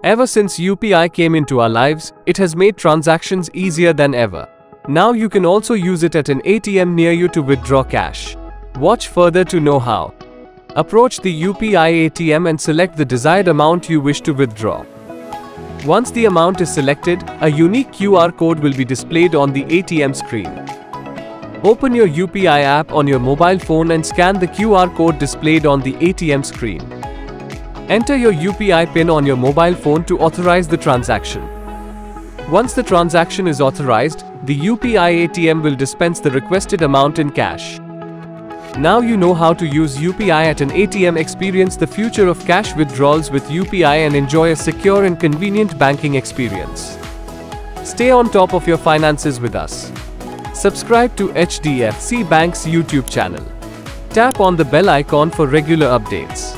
Ever since UPI came into our lives, it has made transactions easier than ever. Now you can also use it at an ATM near you to withdraw cash. Watch further to know how. Approach the UPI ATM and select the desired amount you wish to withdraw. Once the amount is selected, a unique QR code will be displayed on the ATM screen. Open your UPI app on your mobile phone and scan the QR code displayed on the ATM screen. Enter your UPI PIN on your mobile phone to authorize the transaction. Once the transaction is authorized, the UPI ATM will dispense the requested amount in cash. Now you know how to use UPI at an ATM. Experience the future of cash withdrawals with UPI and enjoy a secure and convenient banking experience. Stay on top of your finances with us. Subscribe to HDFC Bank's YouTube channel. Tap on the bell icon for regular updates.